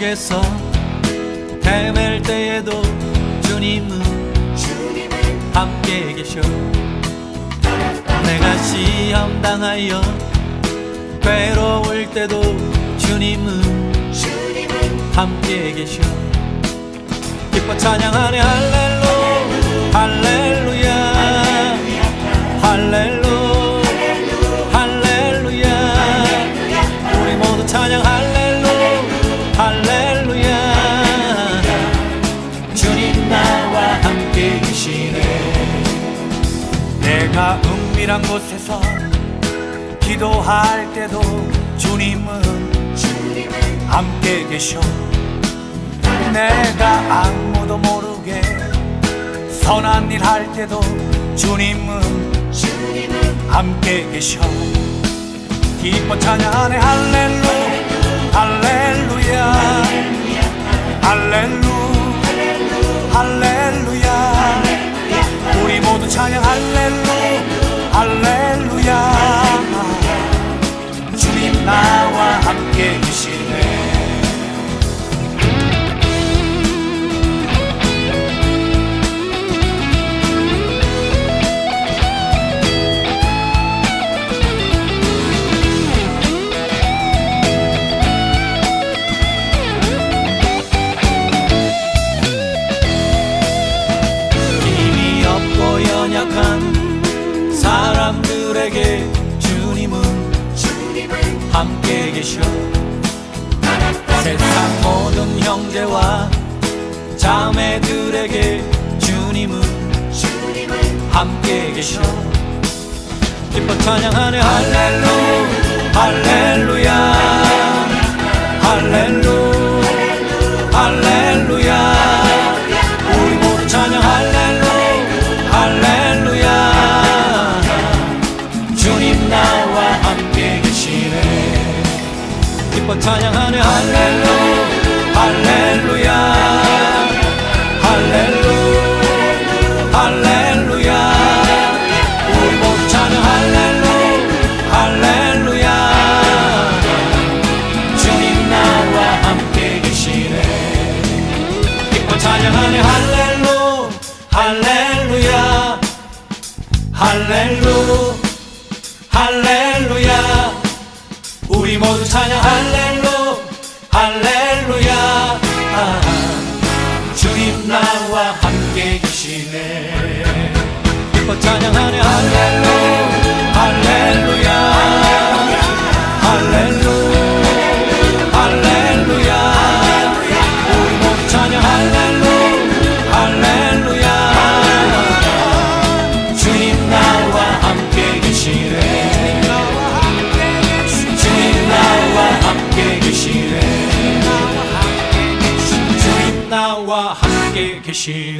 속에서 헤맬 때에도 주님은 함께 계셔. 내가 시험 당하여 괴로울 때도 주님은 함께 계셔. 기뻐 찬양하네 할렐루 할렐루야 할렐루 할렐루야. 우리 모두 찬양 할렐루 할렐루야. 주님 나와 함께 계시네. 내가 은밀한 곳에서 기도할 때도 주님은 함께 계셔. 내가 아무도 모르게 선한 일 할 때도 주님은 함께 계셔. 기뻐 찬양하네 할렐루 할렐루야 할렐루 할렐루야. 우리 모두 찬양 할렐루 할렐루야. 주님 나와 함께 계시네. 힘이 없고 연약한 사람들에게 주님은 함께 계셔. 세상 모든 형제와 자매들에게 주님은 함께 계셔. 기뻐 찬양하네 할렐루 할렐루야 할렐루 할렐루야. 우리 모두 찬양 할렐루 할렐루야. 주님 나와 함께 계시네. 기뻐 찬양하네 할렐루 할렐루야 할렐루 할렐루야. 우리 모두 찬양 할렐루 할렐루야. 주님 나와 함께 계시네. 기뻐 찬양하네 할렐루 할렐루야 할렐루 할렐루야. 우리 모두 찬양 할렐루 할렐루야. 주님 나와 함께 계시네. 기뻐 찬양하네 할렐루 할렐루야 할렐루 할렐루야. 우리 모두 찬양 할렐루 할렐루야. 주님 나와 함께 계시네. 주님 나와 함께 계시네. 주님 나와 함께 계시네.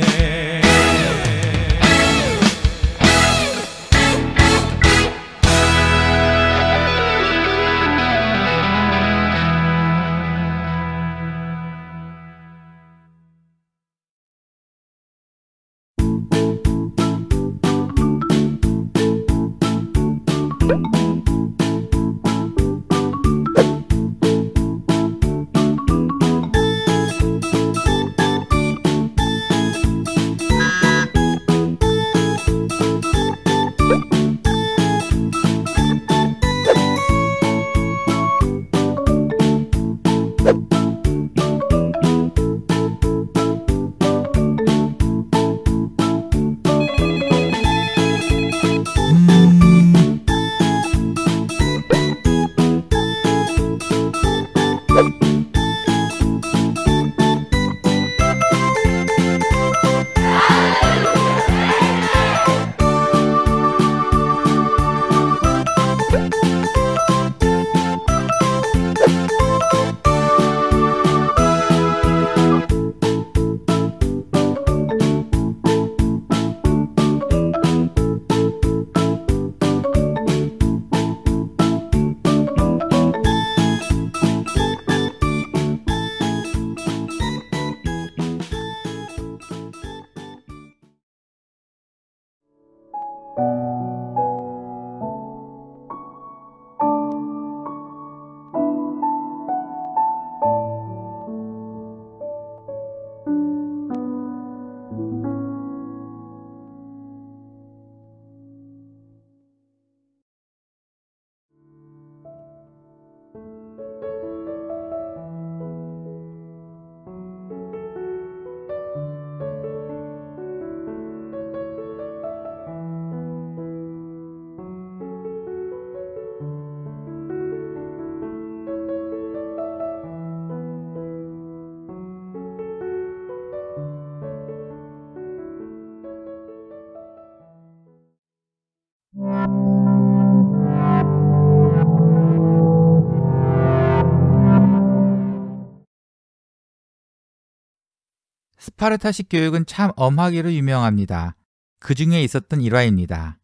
스파르타식 교육은 참 엄하기로 유명합니다. 그 중에 있었던 일화입니다.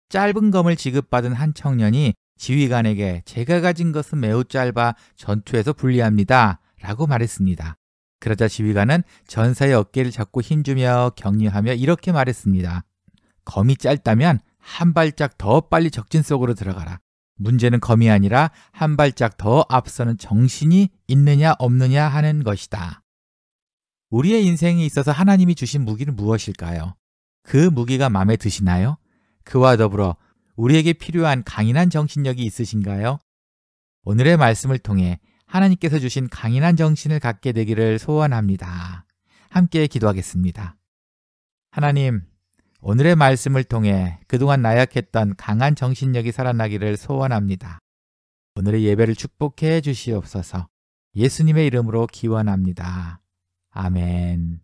짧은 검을 지급받은 한 청년이 지휘관에게 제가 가진 것은 매우 짧아 전투에서 불리합니다 라고 말했습니다. 그러자 지휘관은 전사의 어깨를 잡고 힘주며 격려하며 이렇게 말했습니다. 검이 짧다면 한 발짝 더 빨리 적진 속으로 들어가라. 문제는 검이 아니라 한 발짝 더 앞서는 정신이 있느냐 없느냐 하는 것이다. 우리의 인생에 있어서 하나님이 주신 무기는 무엇일까요? 그 무기가 마음에 드시나요? 그와 더불어 우리에게 필요한 강인한 정신력이 있으신가요? 오늘의 말씀을 통해 하나님께서 주신 강인한 정신을 갖게 되기를 소원합니다. 함께 기도하겠습니다. 하나님, 오늘의 말씀을 통해 그동안 나약했던 강한 정신력이 살아나기를 소원합니다. 오늘의 예배를 축복해 주시옵소서. 예수님의 이름으로 기원합니다. 아멘.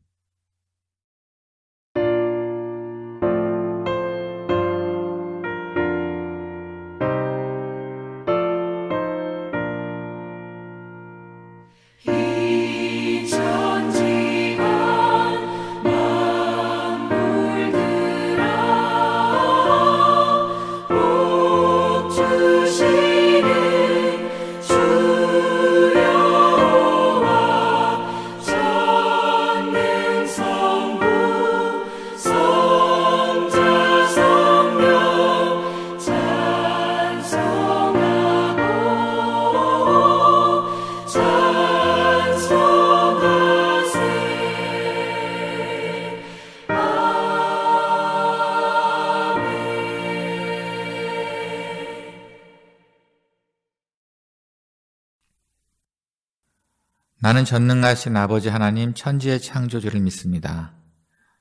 나는 전능하신 아버지 하나님 천지의 창조주를 믿습니다.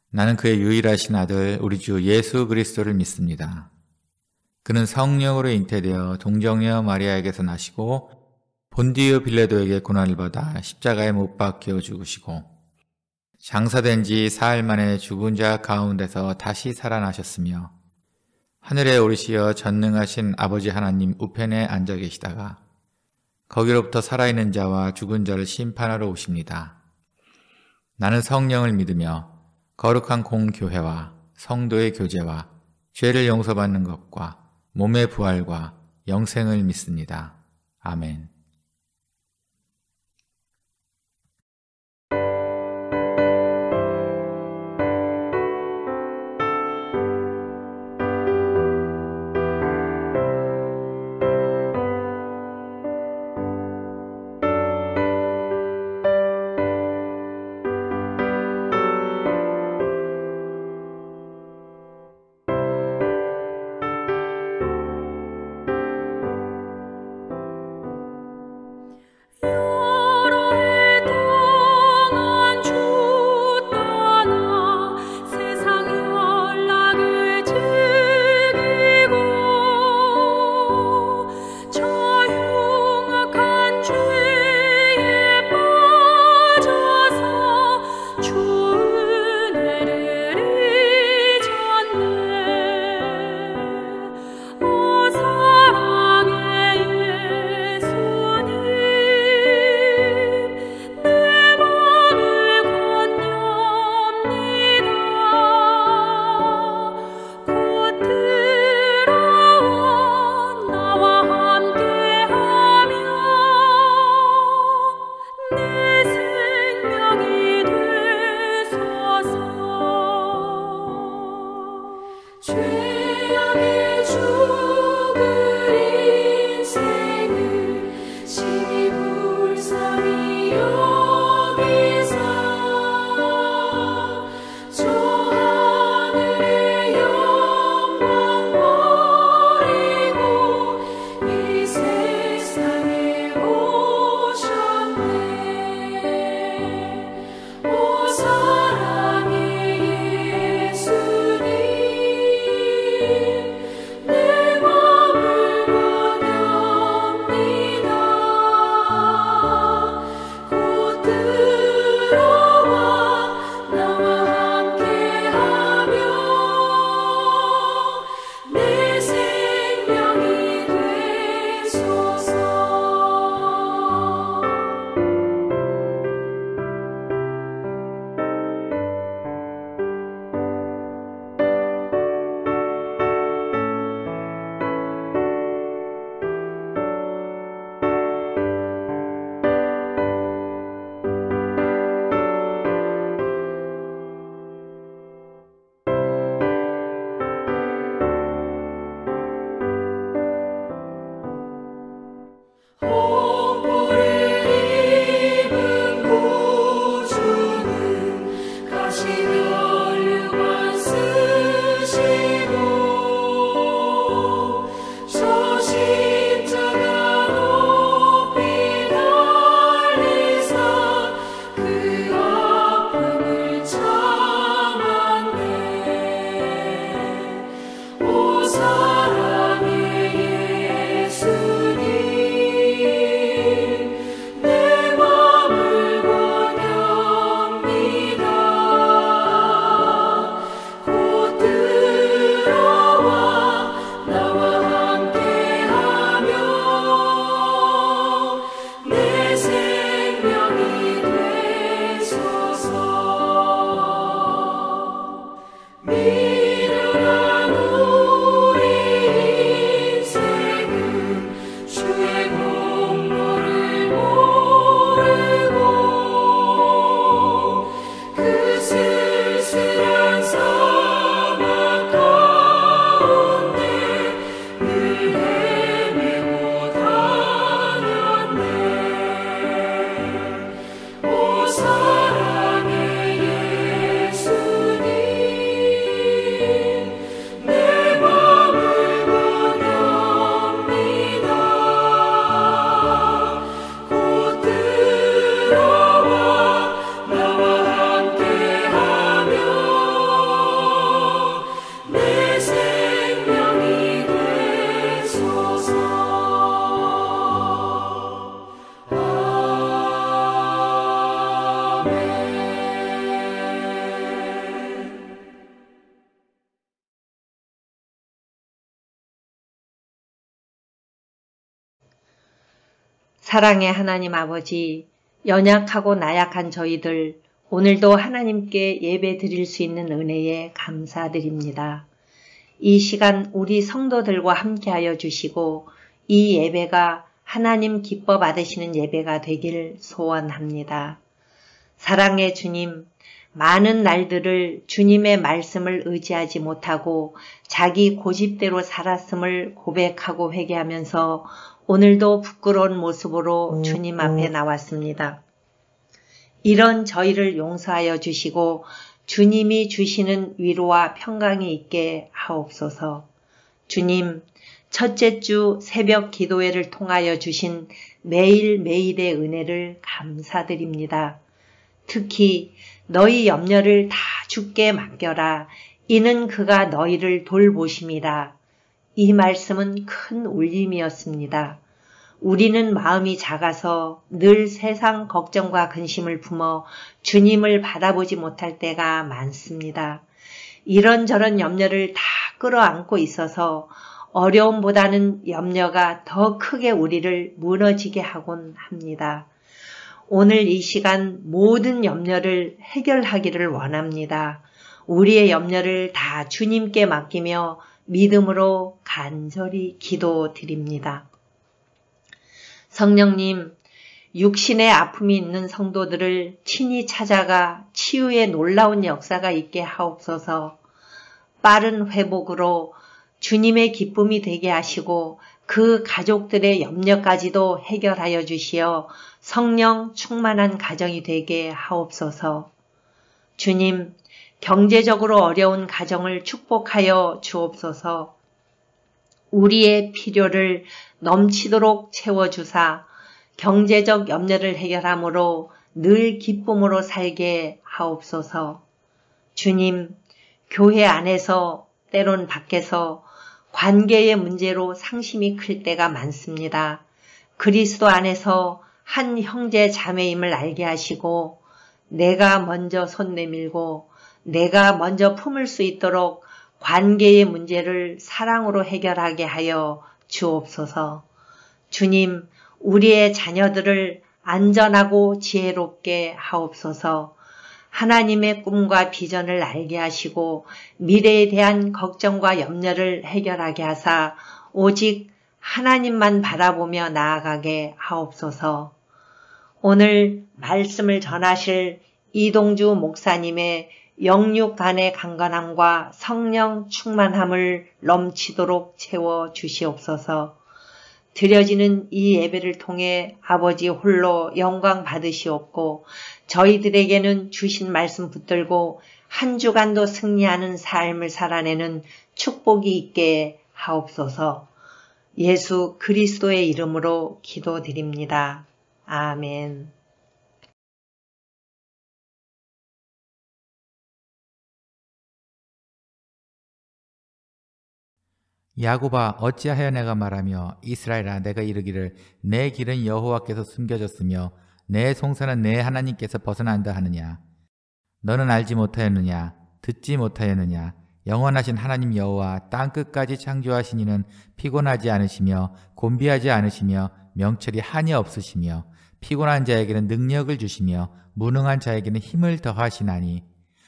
나는 그의 유일하신 아들 우리 주 예수 그리스도를 믿습니다. 그는 성령으로 잉태되어 동정녀 마리아에게서 나시고 본디오 빌라도에게 고난을 받아 십자가에 못 박혀 죽으시고 장사된 지 사흘 만에 죽은 자 가운데서 다시 살아나셨으며 하늘에 오르시어 전능하신 아버지 하나님 우편에 앉아 계시다가 거기로부터 살아있는 자와 죽은 자를 심판하러 오십니다. 나는 성령을 믿으며 거룩한 공교회와 성도의 교제와 죄를 용서받는 것과 몸의 부활과 영생을 믿습니다. 아멘. 사랑의 하나님 아버지, 연약하고 나약한 저희들 오늘도 하나님께 예배 드릴 수 있는 은혜에 감사드립니다. 이 시간 우리 성도들과 함께하여 주시고 이 예배가 하나님 기뻐 받으시는 예배가 되길 소원합니다. 사랑의 주님, 많은 날들을 주님의 말씀을 의지하지 못하고 자기 고집대로 살았음을 고백하고 회개하면서 오늘도 부끄러운 모습으로 주님 앞에 나왔습니다. 이런 저희를 용서하여 주시고 주님이 주시는 위로와 평강이 있게 하옵소서. 주님, 첫째 주 새벽 기도회를 통하여 주신 매일매일의 은혜를 감사드립니다. 특히 너희 염려를 다 주께 맡겨라. 이는 그가 너희를 돌보심이라. 이 말씀은 큰 울림이었습니다. 우리는 마음이 작아서 늘 세상 걱정과 근심을 품어 주님을 바라보지 못할 때가 많습니다. 이런저런 염려를 다 끌어안고 있어서 어려움보다는 염려가 더 크게 우리를 무너지게 하곤 합니다. 오늘 이 시간 모든 염려를 해결하기를 원합니다. 우리의 염려를 다 주님께 맡기며 믿음으로 간절히 기도드립니다. 성령님, 육신의 아픔이 있는 성도들을 친히 찾아가 치유의 놀라운 역사가 있게 하옵소서. 빠른 회복으로 주님의 기쁨이 되게 하시고 그 가족들의 염려까지도 해결하여 주시어 성령 충만한 가정이 되게 하옵소서. 주님, 경제적으로 어려운 가정을 축복하여 주옵소서. 우리의 필요를 넘치도록 채워주사 경제적 염려를 해결함으로 늘 기쁨으로 살게 하옵소서. 주님, 교회 안에서 때론 밖에서 관계의 문제로 상심이 클 때가 많습니다. 그리스도 안에서 한 형제 자매임을 알게 하시고 내가 먼저 손 내밀고 내가 먼저 품을 수 있도록 관계의 문제를 사랑으로 해결하게 하여 주옵소서. 주님, 우리의 자녀들을 안전하고 지혜롭게 하옵소서. 하나님의 꿈과 비전을 알게 하시고 미래에 대한 걱정과 염려를 해결하게 하사 오직 하나님만 바라보며 나아가게 하옵소서. 오늘 말씀을 전하실 이동주 목사님의 영육간의 강건함과 성령 충만함을 넘치도록 채워 주시옵소서. 드려지는 이 예배를 통해 아버지 홀로 영광 받으시옵고 저희들에게는 주신 말씀 붙들고 한 주간도 승리하는 삶을 살아내는 축복이 있게 하옵소서. 예수 그리스도의 이름으로 기도드립니다. 아멘. 야곱아, 어찌하여 내가 말하며 이스라엘아, 내가 이르기를 내 길은 여호와께서 숨겨졌으며 내 송사는 내 하나님께서 벗어난다 하느냐. 너는 알지 못하였느냐, 듣지 못하였느냐. 영원하신 하나님 여호와 땅끝까지 창조하신 이는 피곤하지 않으시며 곤비하지 않으시며 명철이 한이 없으시며 피곤한 자에게는 능력을 주시며 무능한 자에게는 힘을 더하시나니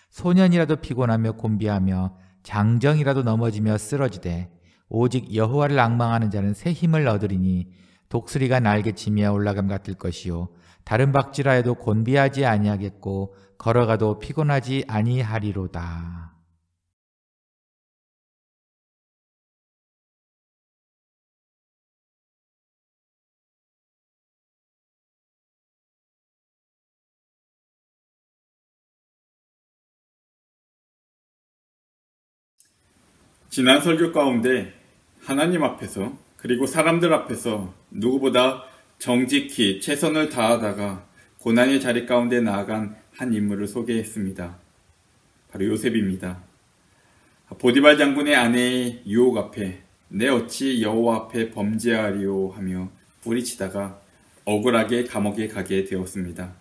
소년이라도 피곤하며 곤비하며 장정이라도 넘어지며 쓰러지되 오직 여호와를 앙망하는 자는 새 힘을 얻으리니 독수리가 날개치며 올라감 같을 것이요 다른 박쥐라해도 곤비하지 아니하겠고 걸어가도 피곤하지 아니하리로다. 지난 설교 가운데 하나님 앞에서 그리고 사람들 앞에서 누구보다 정직히 최선을 다하다가 고난의 자리 가운데 나아간 한 인물을 소개했습니다. 바로 요셉입니다. 보디발 장군의 아내의 유혹 앞에 내 어찌 여호와 앞에 범죄하리오 하며 뿌리치다가 억울하게 감옥에 가게 되었습니다.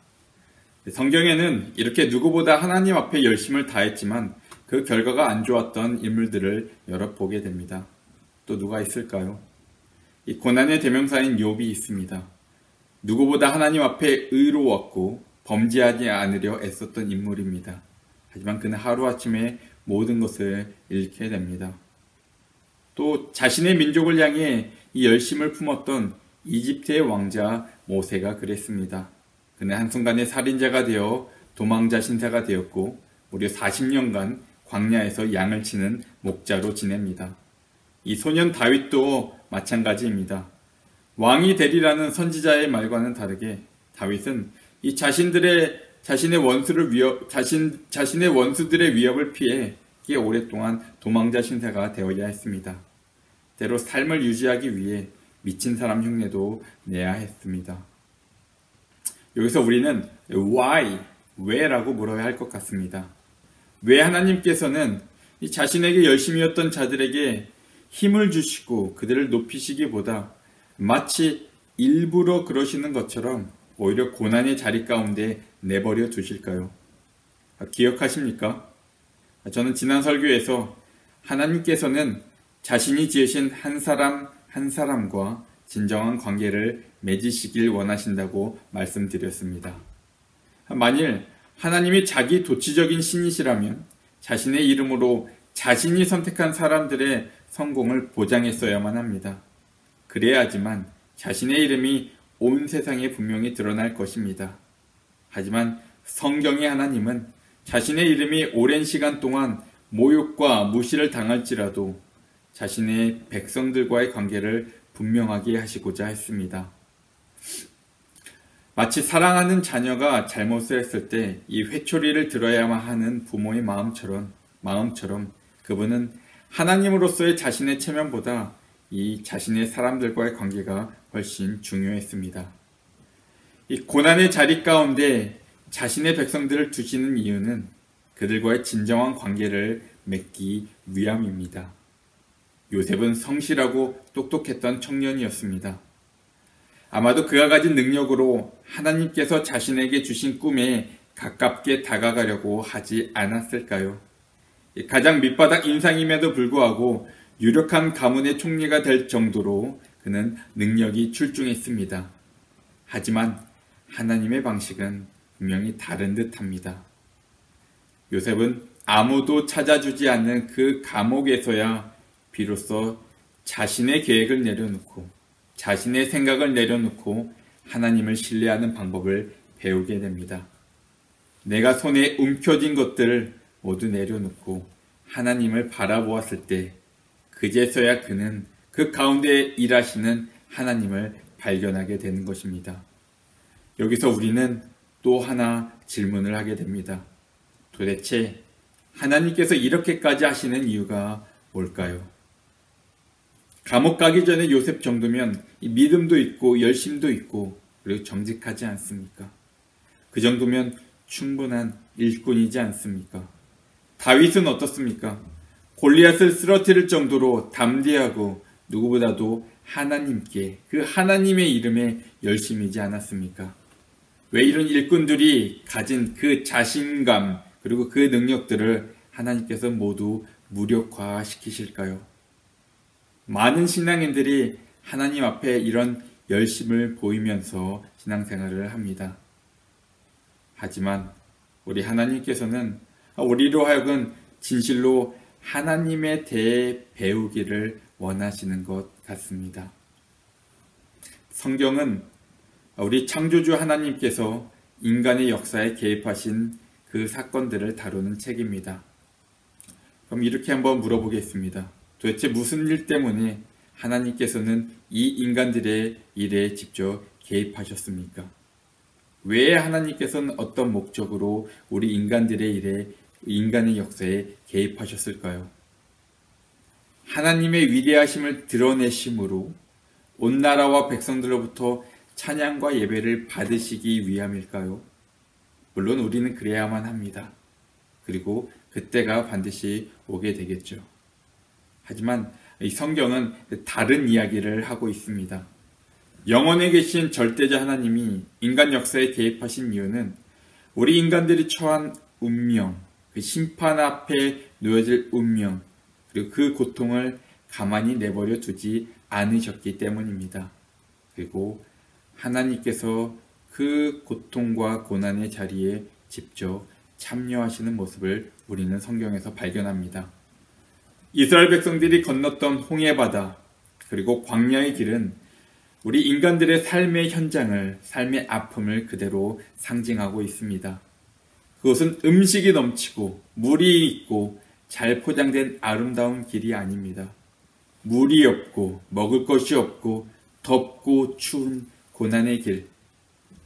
성경에는 이렇게 누구보다 하나님 앞에 열심을 다했지만 그 결과가 안 좋았던 인물들을 여러 보게 됩니다. 또 누가 있을까요? 이 고난의 대명사인 욥이 있습니다. 누구보다 하나님 앞에 의로웠고 범죄하지 않으려 애썼던 인물입니다. 하지만 그는 하루아침에 모든 것을 잃게 됩니다. 또 자신의 민족을 향해 이 열심을 품었던 이집트의 왕자 모세가 그랬습니다. 그는 한순간에 살인자가 되어 도망자 신사가 되었고 무려 40년간 광야에서 양을 치는 목자로 지냅니다. 이 소년 다윗도 마찬가지입니다. 왕이 되리라는 선지자의 말과는 다르게 다윗은 이 자신의 원수들의 위협을 피해 오랫동안 도망자 신세가 되어야 했습니다. 때로 삶을 유지하기 위해 미친 사람 흉내도 내야 했습니다. 여기서 우리는 why, 왜라고 물어야 할 것 같습니다. 왜 하나님께서는 이 자신에게 열심이었던 자들에게 힘을 주시고 그들을 높이시기보다 마치 일부러 그러시는 것처럼 오히려 고난의 자리 가운데 내버려 두실까요? 기억하십니까? 저는 지난 설교에서 하나님께서는 자신이 지으신 한 사람 한 사람과 진정한 관계를 맺으시길 원하신다고 말씀드렸습니다. 만일 하나님이 자기 도치적인 신이시라면 자신의 이름으로 자신이 선택한 사람들의 성공을 보장했어야만 합니다. 그래야지만 자신의 이름이 온 세상에 분명히 드러날 것입니다. 하지만 성경의 하나님은 자신의 이름이 오랜 시간 동안 모욕과 무시를 당할지라도 자신의 백성들과의 관계를 분명하게 하시고자 했습니다. 마치 사랑하는 자녀가 잘못을 했을 때 이 회초리를 들어야만 하는 부모의 마음처럼 그분은 하나님으로서의 자신의 체면보다 이 자신의 사람들과의 관계가 훨씬 중요했습니다. 이 고난의 자리 가운데 자신의 백성들을 두시는 이유는 그들과의 진정한 관계를 맺기 위함입니다. 요셉은 성실하고 똑똑했던 청년이었습니다. 아마도 그가 가진 능력으로 하나님께서 자신에게 주신 꿈에 가깝게 다가가려고 하지 않았을까요? 가장 밑바닥 인상임에도 불구하고 유력한 가문의 총리가 될 정도로 그는 능력이 출중했습니다. 하지만 하나님의 방식은 분명히 다른 듯합니다. 요셉은 아무도 찾아주지 않는 그 감옥에서야 비로소 자신의 계획을 내려놓고 자신의 생각을 내려놓고 하나님을 신뢰하는 방법을 배우게 됩니다. 내가 손에 움켜쥔 것들을 모두 내려놓고 하나님을 바라보았을 때 그제서야 그는 그 가운데 일하시는 하나님을 발견하게 되는 것입니다. 여기서 우리는 또 하나 질문을 하게 됩니다. 도대체 하나님께서 이렇게까지 하시는 이유가 뭘까요? 감옥 가기 전에 요셉 정도면 믿음도 있고 열심도 있고 그리고 정직하지 않습니까? 그 정도면 충분한 일꾼이지 않습니까? 다윗은 어떻습니까? 골리앗을 쓰러뜨릴 정도로 담대하고 누구보다도 하나님께 그 하나님의 이름에 열심이지 않았습니까? 왜 이런 일꾼들이 가진 그 자신감 그리고 그 능력들을 하나님께서 모두 무력화시키실까요? 많은 신앙인들이 하나님 앞에 이런 열심을 보이면서 신앙생활을 합니다. 하지만 우리 하나님께서는 우리로 하여금 진실로 하나님에 대해 배우기를 원하시는 것 같습니다. 성경은 우리 창조주 하나님께서 인간의 역사에 개입하신 그 사건들을 다루는 책입니다. 그럼 이렇게 한번 물어보겠습니다. 도대체 무슨 일 때문에 하나님께서는 이 인간들의 일에 직접 개입하셨습니까? 왜 하나님께서는 어떤 목적으로 우리 인간들의 일에 인간의 역사에 개입하셨을까요? 하나님의 위대하심을 드러내심으로 온 나라와 백성들로부터 찬양과 예배를 받으시기 위함일까요? 물론 우리는 그래야만 합니다. 그리고 그때가 반드시 오게 되겠죠. 하지만 이 성경은 다른 이야기를 하고 있습니다. 영원에 계신 절대자 하나님이 인간 역사에 개입하신 이유는 우리 인간들이 처한 운명, 그 심판 앞에 놓여질 운명, 그리고 그 고통을 가만히 내버려 두지 않으셨기 때문입니다. 그리고 하나님께서 그 고통과 고난의 자리에 직접 참여하시는 모습을 우리는 성경에서 발견합니다. 이스라엘 백성들이 건넜던 홍해바다 그리고 광야의 길은 우리 인간들의 삶의 현장을, 삶의 아픔을 그대로 상징하고 있습니다. 그것은 음식이 넘치고 물이 있고 잘 포장된 아름다운 길이 아닙니다. 물이 없고 먹을 것이 없고 덥고 추운 고난의 길.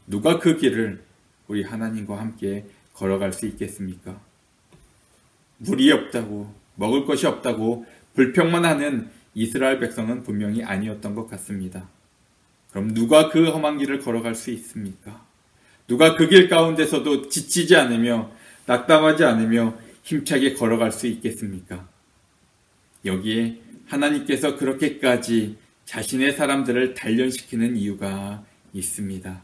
누가 그 길을 우리 하나님과 함께 걸어갈 수 있겠습니까? 물이 없다고, 먹을 것이 없다고 불평만 하는 이스라엘 백성은 분명히 아니었던 것 같습니다. 그럼 누가 그 험한 길을 걸어갈 수 있습니까? 누가 그 길 가운데서도 지치지 않으며 낙담하지 않으며 힘차게 걸어갈 수 있겠습니까? 여기에 하나님께서 그렇게까지 자신의 사람들을 단련시키는 이유가 있습니다.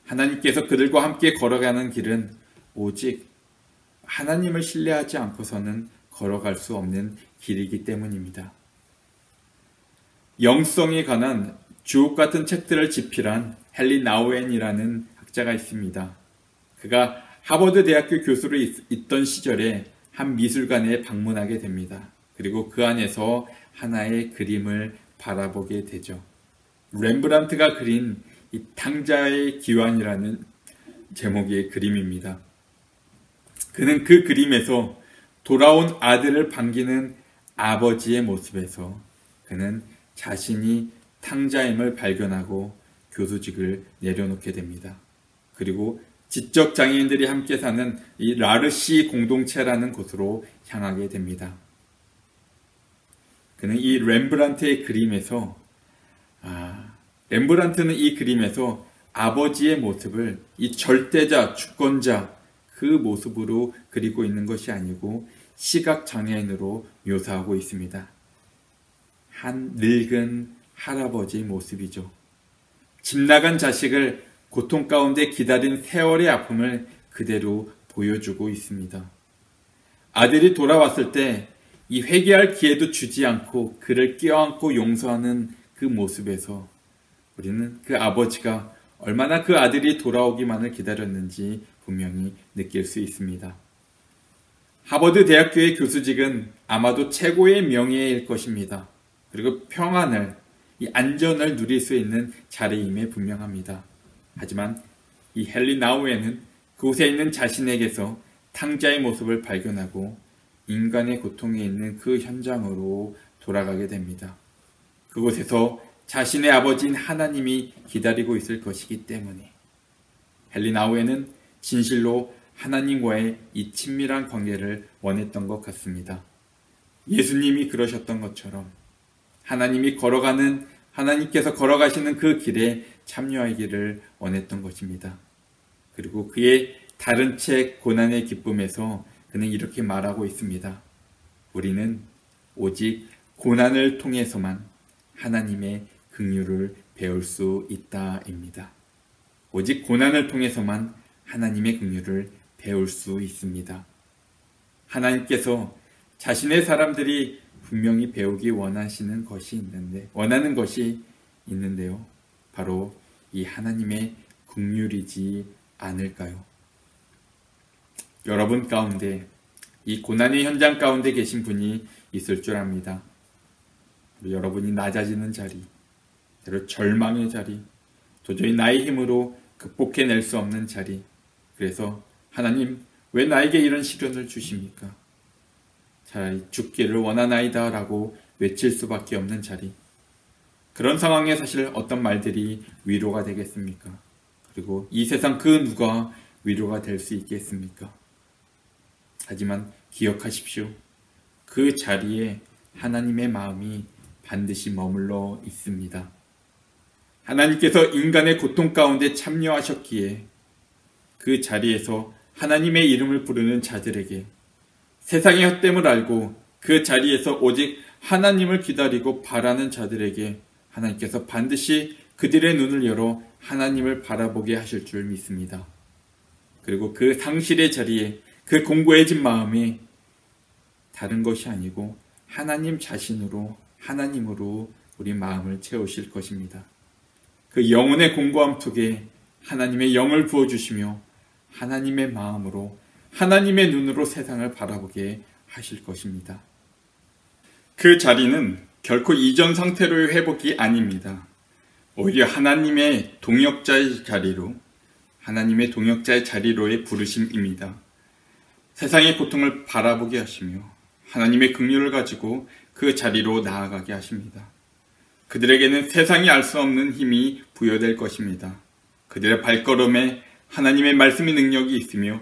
하나님께서 그들과 함께 걸어가는 길은 오직 하나님을 신뢰하지 않고서는 걸어갈 수 없는 길이기 때문입니다. 영성에 관한 주옥 같은 책들을 집필한 헨리 나우엔이라는 학자가 있습니다. 그가 하버드 대학교 교수로 있던 시절에 한 미술관에 방문하게 됩니다. 그리고 그 안에서 하나의 그림을 바라보게 되죠. 렘브란트가 그린 이 탕자의 기환이라는 제목의 그림입니다. 그는 그 그림에서 돌아온 아들을 반기는 아버지의 모습에서 그는 자신이 탕자임을 발견하고 교수직을 내려놓게 됩니다. 그리고 지적 장애인들이 함께 사는 이 라르시 공동체라는 곳으로 향하게 됩니다. 그는 이 렘브란트의 그림에서 렘브란트는 이 그림에서 아버지의 모습을 이 절대자, 주권자 그 모습으로 그리고 있는 것이 아니고 시각장애인으로 묘사하고 있습니다. 한 늙은 할아버지의 모습이죠. 집 나간 자식을 고통 가운데 기다린 세월의 아픔을 그대로 보여주고 있습니다. 아들이 돌아왔을 때 이 회개할 기회도 주지 않고 그를 껴안고 용서하는 그 모습에서 우리는 그 아버지가 얼마나 그 아들이 돌아오기만을 기다렸는지 분명히 느낄 수 있습니다. 하버드 대학교의 교수직은 아마도 최고의 명예일 것입니다. 그리고 평안을, 이 안전을 누릴 수 있는 자리임에 분명합니다. 하지만 이 헨리 나우엔은 그곳에 있는 자신에게서 탕자의 모습을 발견하고 인간의 고통에 있는 그 현장으로 돌아가게 됩니다. 그곳에서 자신의 아버지인 하나님이 기다리고 있을 것이기 때문에 헨리 나우엔은 진실로 하나님과의 이 친밀한 관계를 원했던 것 같습니다. 예수님이 그러셨던 것처럼 하나님께서 걸어가시는 그 길에 참여하기를 원했던 것입니다. 그리고 그의 다른 책 고난의 기쁨에서 그는 이렇게 말하고 있습니다. 우리는 오직 고난을 통해서만 하나님의 긍휼을 배울 수 있다입니다. 오직 고난을 통해서만 하나님의 긍휼을 배울 수 있습니다. 하나님께서 자신의 사람들이 분명히 배우기 원하는 것이 있는데요. 바로 이 하나님의 긍휼이지 않을까요? 여러분 가운데 이 고난의 현장 가운데 계신 분이 있을 줄 압니다. 여러분이 낮아지는 자리, 절망의 자리, 도저히 나의 힘으로 극복해낼 수 없는 자리. 그래서 하나님 왜 나에게 이런 시련을 주십니까? 차라리 죽기를 원하나이다 라고 외칠 수밖에 없는 자리. 그런 상황에 사실 어떤 말들이 위로가 되겠습니까? 그리고 이 세상 그 누가 위로가 될 수 있겠습니까? 하지만 기억하십시오. 그 자리에 하나님의 마음이 반드시 머물러 있습니다. 하나님께서 인간의 고통 가운데 참여하셨기에 그 자리에서 하나님의 이름을 부르는 자들에게 세상의 헛됨을 알고 그 자리에서 오직 하나님을 기다리고 바라는 자들에게 하나님께서 반드시 그들의 눈을 열어 하나님을 바라보게 하실 줄 믿습니다. 그리고 그 상실의 자리에 그 공고해진 마음이 다른 것이 아니고 하나님 자신으로, 하나님으로 우리 마음을 채우실 것입니다. 그 영혼의 공고함 속에 하나님의 영을 부어주시며 하나님의 마음으로 하나님의 눈으로 세상을 바라보게 하실 것입니다. 그 자리는 결코 이전 상태로의 회복이 아닙니다. 오히려 하나님의 동역자의 자리로의 부르심입니다. 세상의 고통을 바라보게 하시며 하나님의 긍휼을 가지고 그 자리로 나아가게 하십니다. 그들에게는 세상이 알 수 없는 힘이 부여될 것입니다. 그들의 발걸음에 하나님의 말씀의 능력이 있으며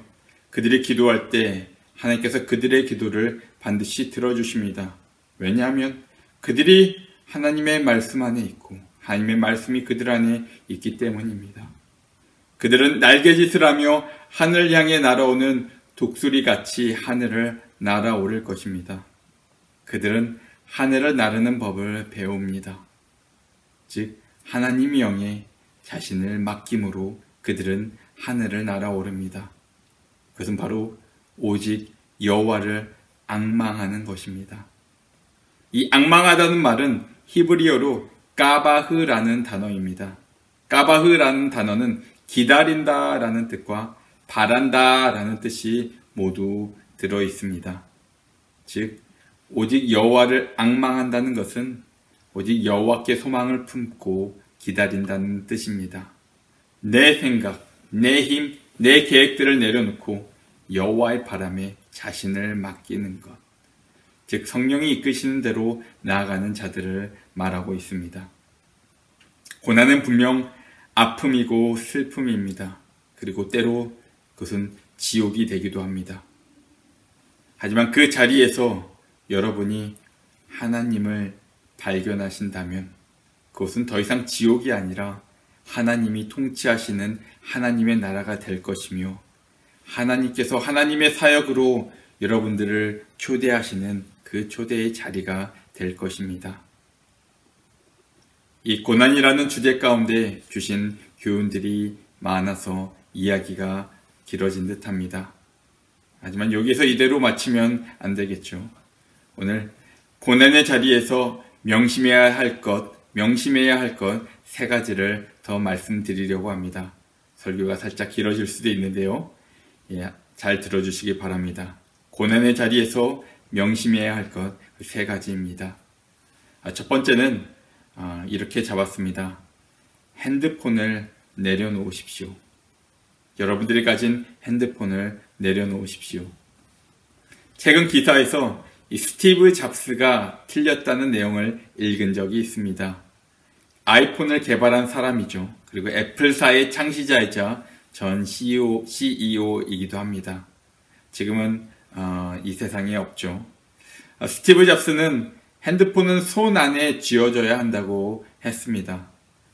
그들이 기도할 때 하나님께서 그들의 기도를 반드시 들어주십니다. 왜냐하면 그들이 하나님의 말씀 안에 있고 하나님의 말씀이 그들 안에 있기 때문입니다. 그들은 날개짓을 하며 하늘 향해 날아오는 독수리같이 하늘을 날아오를 것입니다. 그들은 하늘을 나르는 법을 배웁니다. 즉 하나님 영에 자신을 맡김으로 그들은 하늘을 날아오릅니다. 그것은 바로 오직 여호와를 앙망하는 것입니다. 이 앙망하다는 말은 히브리어로 까바흐라는 단어입니다. 까바흐라는 단어는 기다린다라는 뜻과 바란다라는 뜻이 모두 들어 있습니다. 즉 오직 여호와를 앙망한다는 것은 오직 여호와께 소망을 품고 기다린다는 뜻입니다. 내 생각, 내 힘, 내 계획들을 내려놓고 여호와의 바람에 자신을 맡기는 것, 즉 성령이 이끄시는 대로 나아가는 자들을 말하고 있습니다. 고난은 분명 아픔이고 슬픔입니다. 그리고 때로 그것은 지옥이 되기도 합니다. 하지만 그 자리에서 여러분이 하나님을 발견하신다면 그것은 더 이상 지옥이 아니라 하나님이 통치하시는 하나님의 나라가 될 것이며 하나님께서 하나님의 사역으로 여러분들을 초대하시는 그 초대의 자리가 될 것입니다. 이 고난이라는 주제 가운데 주신 교훈들이 많아서 이야기가 길어진 듯합니다. 하지만 여기서 이대로 마치면 안 되겠죠. 오늘 고난의 자리에서 명심해야 할 것 세 가지를 더 말씀드리려고 합니다. 설교가 살짝 길어질 수도 있는데요. 잘 들어주시기 바랍니다. 고난의 자리에서 명심해야 할 것 세 가지입니다. 첫 번째는 이렇게 잡았습니다. 핸드폰을 내려놓으십시오. 여러분들이 가진 핸드폰을 내려놓으십시오. 최근 기사에서 이 스티브 잡스가 틀렸다는 내용을 읽은 적이 있습니다. 아이폰을 개발한 사람이죠. 그리고 애플사의 창시자이자 전 CEO이기도 합니다. 지금은 이 세상에 없죠. 스티브 잡스는 핸드폰은 손 안에 쥐어져야 한다고 했습니다.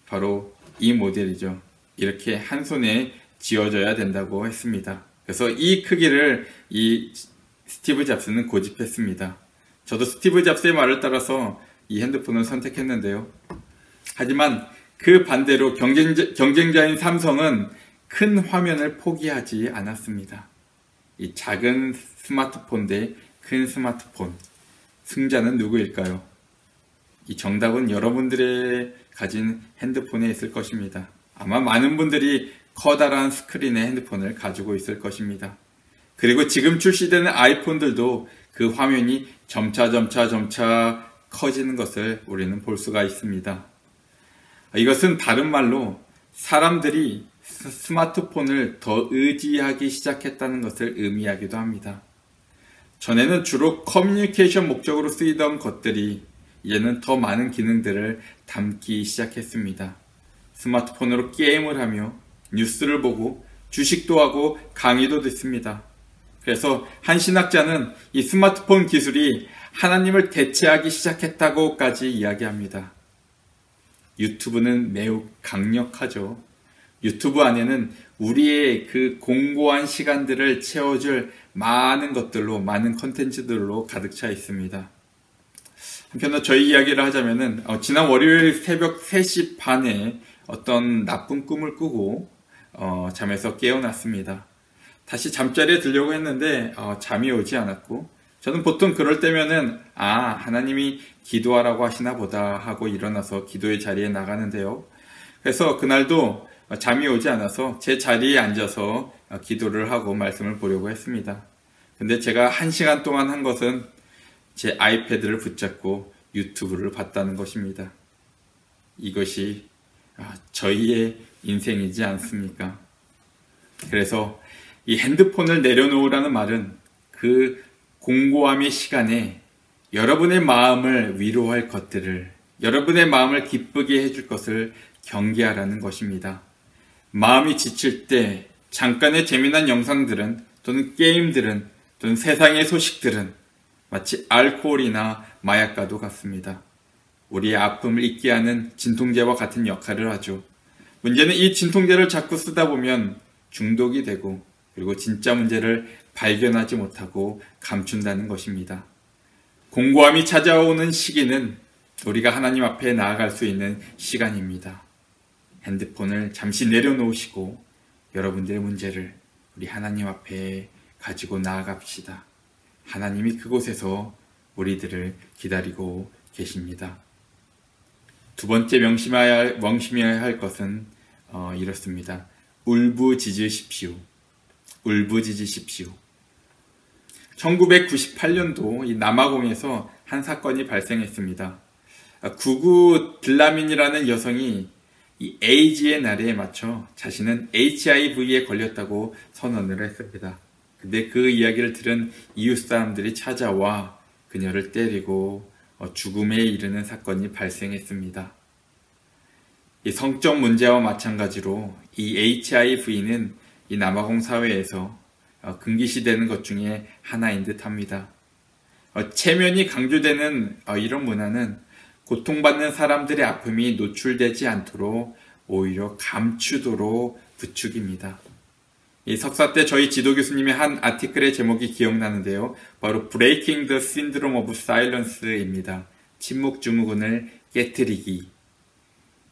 바로 이 모델이죠. 이렇게 한 손에 쥐어져야 된다고 했습니다. 그래서 이 크기를 이 스티브 잡스는 고집했습니다. 저도 스티브 잡스의 말을 따라서 이 핸드폰을 선택했는데요. 하지만 그 반대로 경쟁자인 삼성은 큰 화면을 포기하지 않았습니다. 이 작은 스마트폰 대 큰 스마트폰, 승자는 누구일까요? 이 정답은 여러분들의 가진 핸드폰에 있을 것입니다. 아마 많은 분들이 커다란 스크린의 핸드폰을 가지고 있을 것입니다. 그리고 지금 출시되는 아이폰들도 그 화면이 점차 커지는 것을 우리는 볼 수가 있습니다. 이것은 다른 말로 사람들이 스마트폰을 더 의지하기 시작했다는 것을 의미하기도 합니다. 전에는 주로 커뮤니케이션 목적으로 쓰이던 것들이 이제는 더 많은 기능들을 담기 시작했습니다. 스마트폰으로 게임을 하며 뉴스를 보고 주식도 하고 강의도 듣습니다. 그래서 한 신학자는 이 스마트폰 기술이 하나님을 대체하기 시작했다고까지 이야기합니다. 유튜브는 매우 강력하죠. 유튜브 안에는 우리의 그 공고한 시간들을 채워줄 많은 것들로, 많은 컨텐츠들로 가득 차 있습니다. 한편으로 저희 이야기를 하자면은 지난 월요일 새벽 3시 반에 어떤 나쁜 꿈을 꾸고 잠에서 깨어났습니다. 다시 잠자리에 들려고 했는데 잠이 오지 않았고, 저는 보통 그럴 때면은 하나님이 기도하라고 하시나 보다 하고 일어나서 기도의 자리에 나가는데요. 그래서 그날도 잠이 오지 않아서 제 자리에 앉아서 기도를 하고 말씀을 보려고 했습니다. 근데 제가 1시간 동안 한 것은 제 아이패드를 붙잡고 유튜브를 봤다는 것입니다. 이것이 저희의 인생이지 않습니까? 그래서 이 핸드폰을 내려놓으라는 말은 그 공고함의 시간에 여러분의 마음을 위로할 것들을, 여러분의 마음을 기쁘게 해줄 것을 경계하라는 것입니다. 마음이 지칠 때 잠깐의 재미난 영상들은, 또는 게임들은, 또는 세상의 소식들은 마치 알코올이나 마약과도 같습니다. 우리의 아픔을 잊게 하는 진통제와 같은 역할을 하죠. 문제는 이 진통제를 자꾸 쓰다 보면 중독이 되고, 그리고 진짜 문제를 발견하지 못하고 감춘다는 것입니다. 공고함이 찾아오는 시기는 우리가 하나님 앞에 나아갈 수 있는 시간입니다. 핸드폰을 잠시 내려놓으시고 여러분들의 문제를 우리 하나님 앞에 가지고 나아갑시다. 하나님이 그곳에서 우리들을 기다리고 계십니다. 두 번째 명심해야 할 것은 이렇습니다. 울부짖으십시오. 울부짖으십시오. 1998년도 이 남아공에서 한 사건이 발생했습니다. 구구 들라민이라는 여성이 이 에이즈의 날에 맞춰 자신은 HIV에 걸렸다고 선언을 했습니다. 근데 그 이야기를 들은 이웃 사람들이 찾아와 그녀를 때리고 죽음에 이르는 사건이 발생했습니다. 이 성적 문제와 마찬가지로 이 HIV는 이 남아공 사회에서 금기시되는 것 중에 하나인 듯 합니다. 체면이 강조되는 이런 문화는 고통받는 사람들의 아픔이 노출되지 않도록 오히려 감추도록 부추깁니다. 이 석사 때 저희 지도 교수님의 한 아티클의 제목이 기억나는데요. 바로 Breaking the Syndrome of Silence입니다. 침묵 증후군을 깨트리기.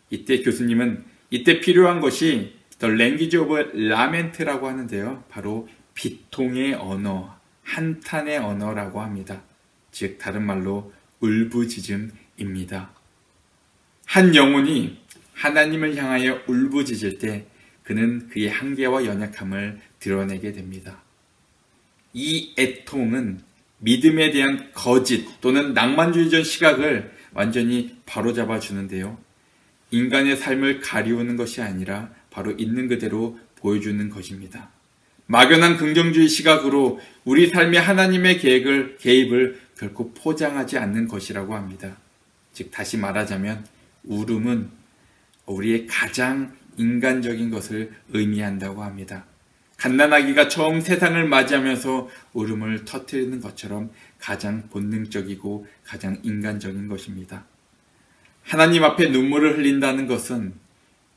이때 교수님은 이때 필요한 것이 The Language of Lament라고 하는데요. 바로 비통의 언어, 한탄의 언어라고 합니다. 즉 다른 말로 울부짖음입니다. 한 영혼이 하나님을 향하여 울부짖을 때 그는 그의 한계와 연약함을 드러내게 됩니다. 이 애통은 믿음에 대한 거짓 또는 낭만주의적 시각을 완전히 바로잡아 주는데요. 인간의 삶을 가리우는 것이 아니라 바로 있는 그대로 보여주는 것입니다. 막연한 긍정주의 시각으로 우리 삶에 하나님의 개입을 결코 포장하지 않는 것이라고 합니다. 즉 다시 말하자면 울음은 우리의 가장 인간적인 것을 의미한다고 합니다. 갓난아기가 처음 세상을 맞이하면서 울음을 터뜨리는 것처럼 가장 본능적이고 가장 인간적인 것입니다. 하나님 앞에 눈물을 흘린다는 것은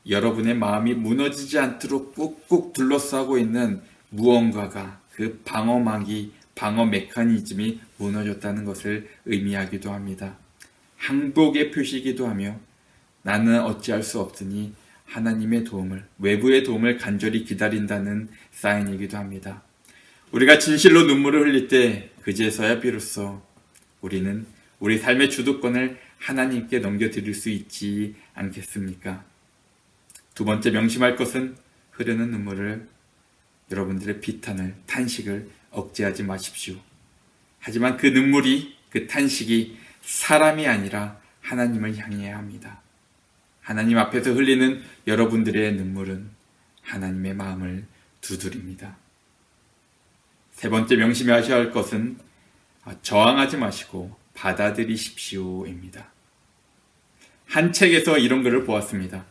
여러분의 마음이 무너지지 않도록 꾹꾹 둘러싸고 있는 무언가가 그 방어 메커니즘이 무너졌다는 것을 의미하기도 합니다. 항복의 표시이기도 하며 나는 어찌할 수 없으니 하나님의 도움을, 외부의 도움을 간절히 기다린다는 사인이기도 합니다. 우리가 진실로 눈물을 흘릴 때 그제서야 비로소 우리는 우리 삶의 주도권을 하나님께 넘겨드릴 수 있지 않겠습니까? 두 번째 명심할 것은 흐르는 눈물을, 여러분들의 비탄을, 탄식을 억제하지 마십시오. 하지만 그 눈물이, 그 탄식이 사람이 아니라 하나님을 향해야 합니다. 하나님 앞에서 흘리는 여러분들의 눈물은 하나님의 마음을 두드립니다. 세 번째 명심하셔야 할 것은 저항하지 마시고 받아들이십시오입니다. 한 책에서 이런 글을 보았습니다.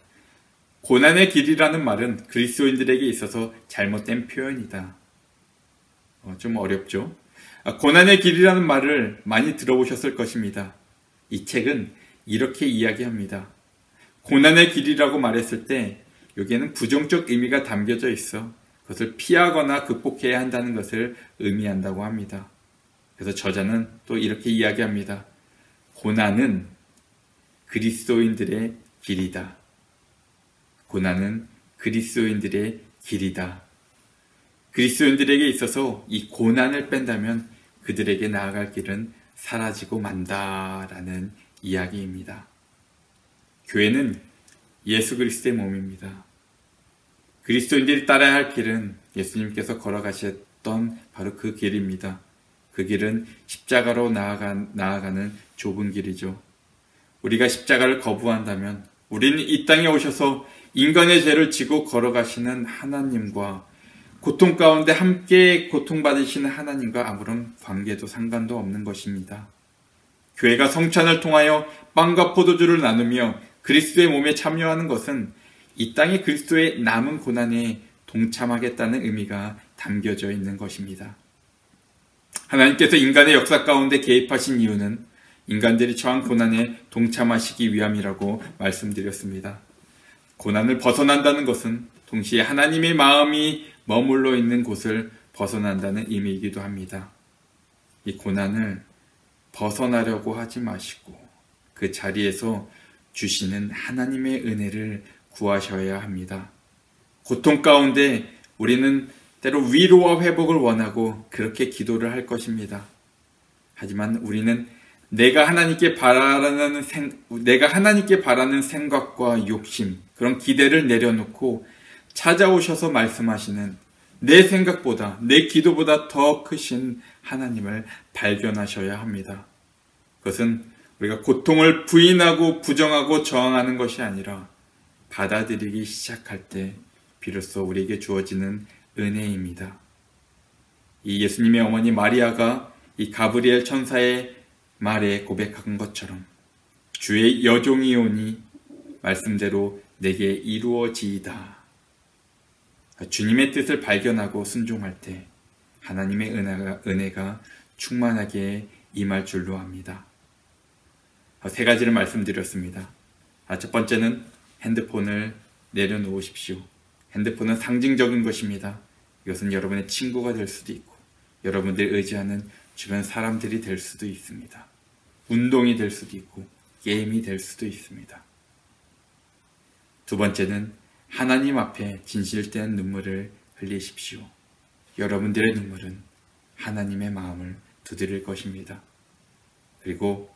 고난의 길이라는 말은 그리스도인들에게 있어서 잘못된 표현이다. 좀 어렵죠? 고난의 길이라는 말을 많이 들어보셨을 것입니다. 이 책은 이렇게 이야기합니다. 고난의 길이라고 말했을 때 여기에는 부정적 의미가 담겨져 있어 그것을 피하거나 극복해야 한다는 것을 의미한다고 합니다. 그래서 저자는 또 이렇게 이야기합니다. 고난은 그리스도인들의 길이다. 고난은 그리스도인들의 길이다. 그리스도인들에게 있어서 이 고난을 뺀다면 그들에게 나아갈 길은 사라지고 만다라는 이야기입니다. 교회는 예수 그리스도의 몸입니다. 그리스도인들이 따라야 할 길은 예수님께서 걸어가셨던 바로 그 길입니다. 그 길은 십자가로 나아가는 좁은 길이죠. 우리가 십자가를 거부한다면 우리는 이 땅에 오셔서 인간의 죄를 지고 걸어가시는 하나님과 고통 가운데 함께 고통받으시는 하나님과 아무런 관계도 상관도 없는 것입니다. 교회가 성찬을 통하여 빵과 포도주를 나누며 그리스도의 몸에 참여하는 것은 이 땅의 그리스도의 남은 고난에 동참하겠다는 의미가 담겨져 있는 것입니다. 하나님께서 인간의 역사 가운데 개입하신 이유는 인간들이 처한 고난에 동참하시기 위함이라고 말씀드렸습니다. 고난을 벗어난다는 것은 동시에 하나님의 마음이 머물러 있는 곳을 벗어난다는 의미이기도 합니다. 이 고난을 벗어나려고 하지 마시고 그 자리에서 주시는 하나님의 은혜를 구하셔야 합니다. 고통 가운데 우리는 때로 위로와 회복을 원하고 그렇게 기도를 할 것입니다. 하지만 우리는 내가 하나님께 바라는 생각과 욕심, 그런 기대를 내려놓고 찾아오셔서 말씀하시는 내 생각보다, 내 기도보다 더 크신 하나님을 발견하셔야 합니다. 그것은 우리가 고통을 부인하고 부정하고 저항하는 것이 아니라 받아들이기 시작할 때 비로소 우리에게 주어지는 은혜입니다. 이 예수님의 어머니 마리아가 이 가브리엘 천사의 말에 고백한 것처럼 주의 여종이 오니 말씀대로 내게 이루어지이다. 주님의 뜻을 발견하고 순종할 때 하나님의 은혜가 충만하게 임할 줄로 압니다. 세 가지를 말씀드렸습니다. 첫 번째는 핸드폰을 내려놓으십시오. 핸드폰은 상징적인 것입니다. 이것은 여러분의 친구가 될 수도 있고 여러분들이 의지하는 주변 사람들이 될 수도 있습니다. 운동이 될 수도 있고 게임이 될 수도 있습니다. 두 번째는 하나님 앞에 진실된 눈물을 흘리십시오. 여러분들의 눈물은 하나님의 마음을 두드릴 것입니다. 그리고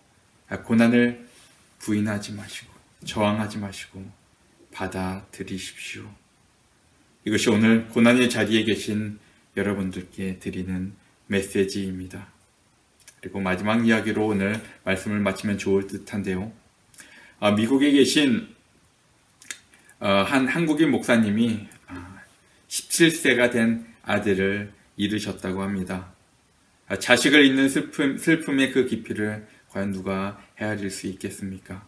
고난을 부인하지 마시고 저항하지 마시고 받아들이십시오. 이것이 오늘 고난의 자리에 계신 여러분들께 드리는 메시지입니다. 그리고 마지막 이야기로 오늘 말씀을 마치면 좋을 듯한데요. 미국에 계신 한 한국인 목사님이 17세가 된 아들을 잃으셨다고 합니다. 자식을 잃는 슬픔의 그 깊이를 과연 누가 헤아릴 수 있겠습니까?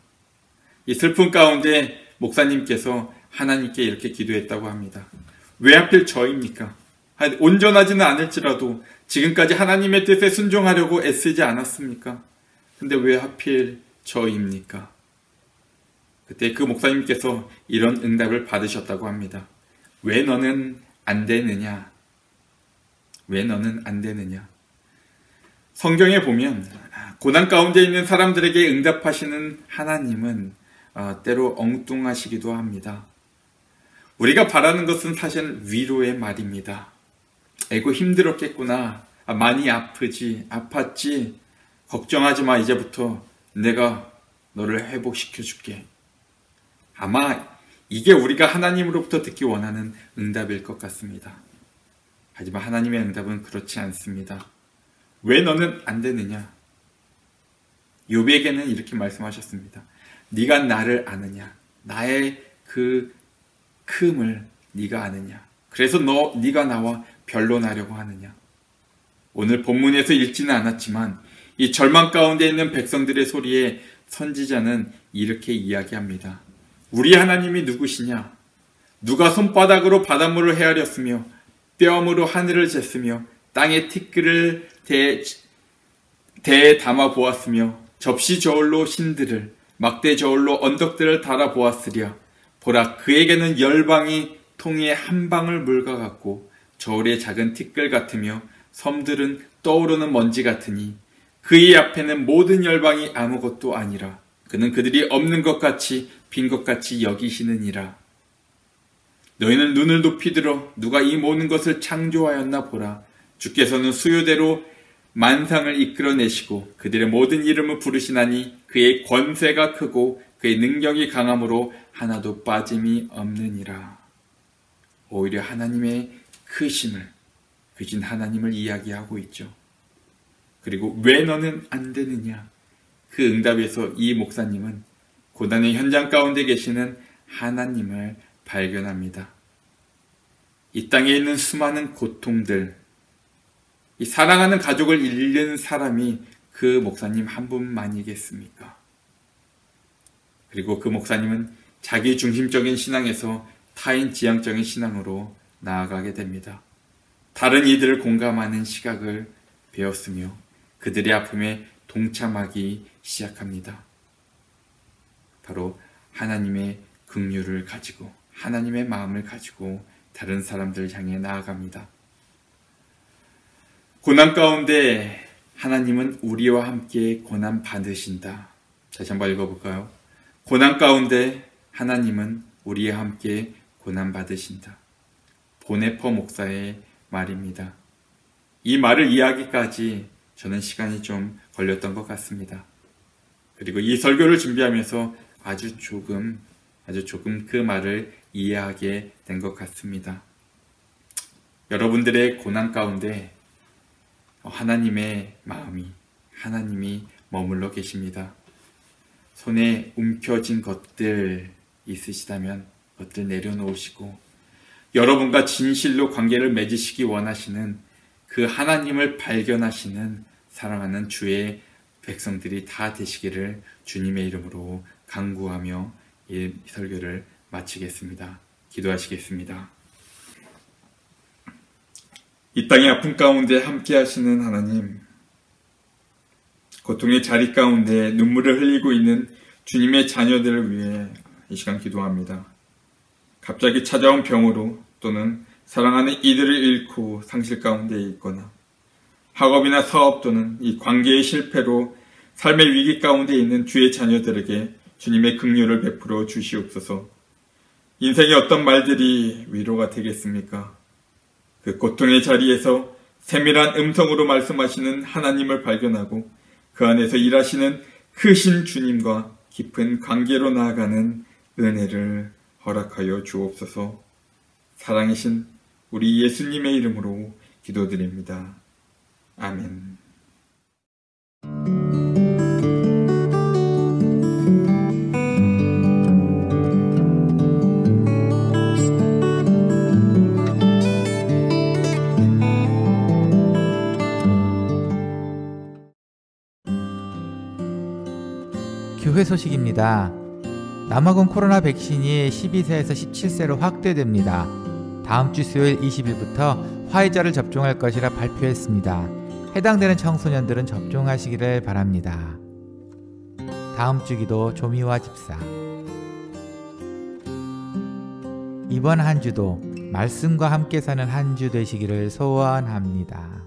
이 슬픔 가운데 목사님께서 하나님께 이렇게 기도했다고 합니다. 왜 하필 저입니까? 온전하지는 않을지라도 지금까지 하나님의 뜻에 순종하려고 애쓰지 않았습니까? 근데 왜 하필 저입니까? 그때 그 목사님께서 이런 응답을 받으셨다고 합니다. 왜 너는 안 되느냐? 왜 너는 안 되느냐? 성경에 보면 고난 가운데 있는 사람들에게 응답하시는 하나님은 때로 엉뚱하시기도 합니다. 우리가 바라는 것은 사실 위로의 말입니다. 아이고 힘들었겠구나. 많이 아팠지. 걱정하지 마. 이제부터 내가 너를 회복시켜 줄게. 아마 이게 우리가 하나님으로부터 듣기 원하는 응답일 것 같습니다. 하지만 하나님의 응답은 그렇지 않습니다. 왜 너는 안 되느냐? 욥에게는 이렇게 말씀하셨습니다. 네가 나를 아느냐? 나의 그 큼을 네가 아느냐? 그래서 네가 나와 변론하려고 하느냐? 오늘 본문에서 읽지는 않았지만 이 절망 가운데 있는 백성들의 소리에 선지자는 이렇게 이야기합니다. 우리 하나님이 누구시냐? 누가 손바닥으로 바닷물을 헤아렸으며 뼘으로 하늘을 쟀으며 땅에 티끌을 대에 담아 보았으며 접시 저울로 신들을 막대 저울로 언덕들을 달아 보았으랴. 보라, 그에게는 열방이 통에 한 방울 물과 같고 저울의 작은 티끌 같으며 섬들은 떠오르는 먼지 같으니 그의 앞에는 모든 열방이 아무것도 아니라 그는 그들이 없는 것 같이 빈 것 같이 여기시느니라. 너희는 눈을 높이 들어 누가 이 모든 것을 창조하였나 보라. 주께서는 수요대로 만상을 이끌어내시고 그들의 모든 이름을 부르시나니 그의 권세가 크고 그의 능력이 강함으로 하나도 빠짐이 없느니라. 오히려 하나님의 크심을, 크신 하나님을 이야기하고 있죠. 그리고 왜 너는 안 되느냐? 그 응답에서 이 목사님은 고난의 현장 가운데 계시는 하나님을 발견합니다. 이 땅에 있는 수많은 고통들, 이 사랑하는 가족을 잃는 사람이 그 목사님 한 분만이겠습니까? 그리고 그 목사님은 자기 중심적인 신앙에서 타인 지향적인 신앙으로 나아가게 됩니다. 다른 이들을 공감하는 시각을 배웠으며 그들의 아픔에 동참하기 시작합니다. 바로 하나님의 긍휼을 가지고 하나님의 마음을 가지고 다른 사람들을 향해 나아갑니다. 고난 가운데 하나님은 우리와 함께 고난 받으신다. 다시 한번 읽어볼까요? 고난 가운데 하나님은 우리와 함께 고난 받으신다. 보네퍼 목사의 말입니다. 이 말을 이해하기까지 저는 시간이 좀 걸렸던 것 같습니다. 그리고 이 설교를 준비하면서 아주 조금 그 말을 이해하게 된 것 같습니다. 여러분들의 고난 가운데 하나님의 마음이, 하나님이 머물러 계십니다. 손에 움켜진 것들 있으시다면 그것들 내려놓으시고 여러분과 진실로 관계를 맺으시기 원하시는 그 하나님을 발견하시는 사랑하는 주의 백성들이 다 되시기를 주님의 이름으로 간구하며 이 설교를 마치겠습니다. 기도하시겠습니다. 이 땅의 아픔 가운데 함께 하시는 하나님, 고통의 자리 가운데 눈물을 흘리고 있는 주님의 자녀들을 위해 이 시간 기도합니다. 갑자기 찾아온 병으로 또는 사랑하는 이들을 잃고 상실 가운데 있거나 학업이나 사업 또는 이 관계의 실패로 삶의 위기 가운데 있는 주의 자녀들에게 주님의 긍휼을 베풀어 주시옵소서. 인생의 어떤 말들이 위로가 되겠습니까? 그 고통의 자리에서 세밀한 음성으로 말씀하시는 하나님을 발견하고 그 안에서 일하시는 크신 주님과 깊은 관계로 나아가는 은혜를 허락하여 주옵소서. 사랑이신 우리 예수님의 이름으로 기도드립니다. 아멘. 교회 소식입니다. 남아공 코로나 백신이 12세에서 17세로 확대됩니다. 다음 주 수요일 20일부터 화이자를 접종할 것이라 발표했습니다. 해당되는 청소년들은 접종하시기를 바랍니다. 다음 주 기도 조미화 집사. 이번 한 주도 말씀과 함께 사는 한 주 되시기를 소원합니다.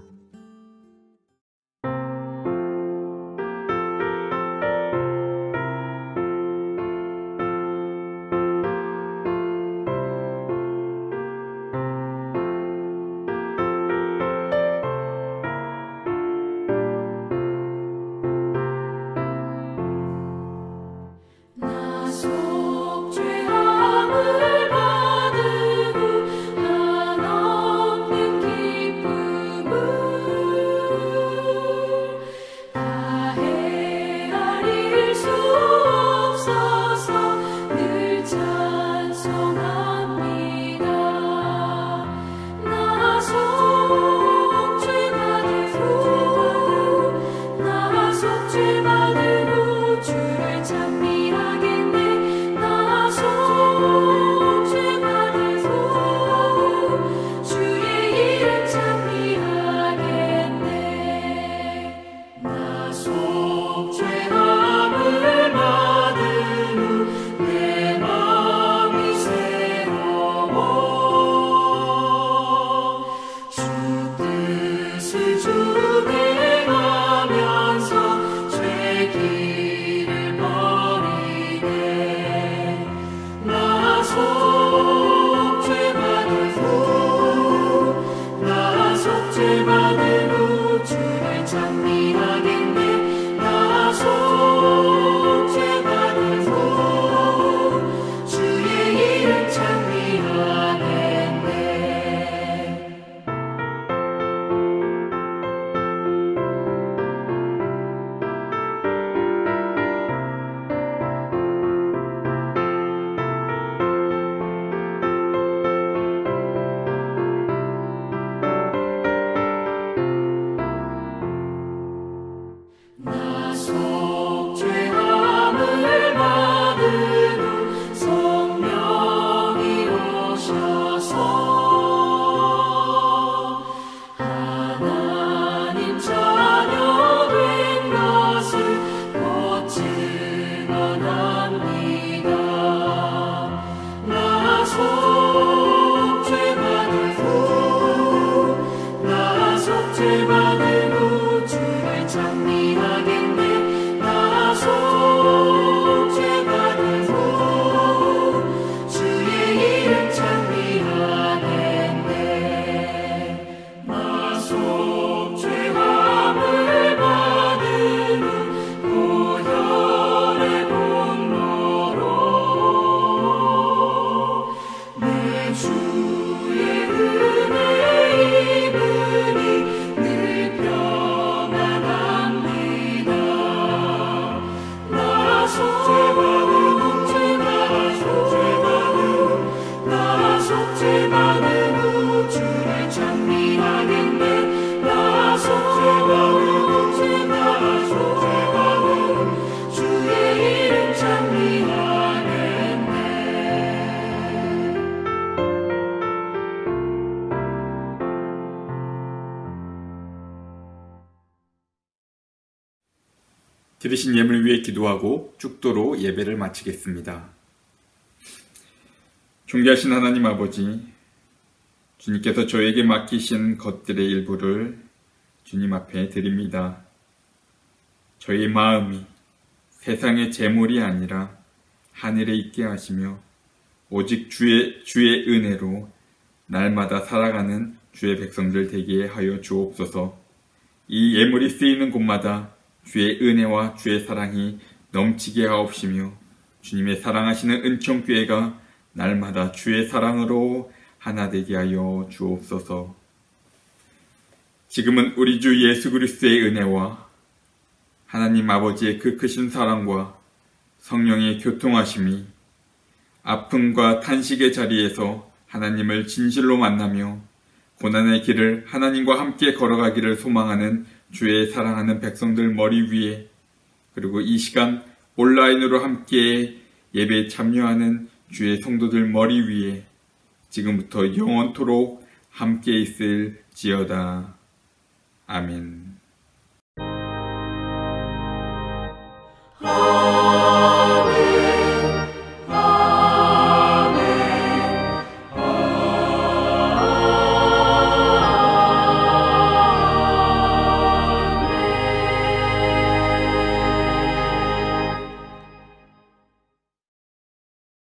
한없는 기쁨을 들으신 예물 위해 기도하고 축도로 예배를 마치겠습니다. 존귀하신 하나님 아버지, 주님께서 저에게 맡기신 것들의 일부를 주님 앞에 드립니다. 저의 마음이 세상의 재물이 아니라 하늘에 있게 하시며 오직 주의 은혜로 날마다 살아가는 주의 백성들 되게 하여 주옵소서. 이 예물이 쓰이는 곳마다 주의 은혜와 주의 사랑이 넘치게 하옵시며 주님의 사랑하시는 은총교회가 날마다 주의 사랑으로 하나 되게 하여 주옵소서. 지금은 우리 주 예수 그리스도의 은혜와 하나님 아버지의 그 크신 사랑과 성령의 교통하심이 아픔과 탄식의 자리에서 하나님을 진실로 만나며 고난의 길을 하나님과 함께 걸어가기를 소망하는 주의 사랑하는 백성들 머리 위에, 그리고 이 시간 온라인으로 함께 예배에 참여하는 주의 성도들 머리 위에 지금부터 영원토록 함께 있을지어다. 아멘.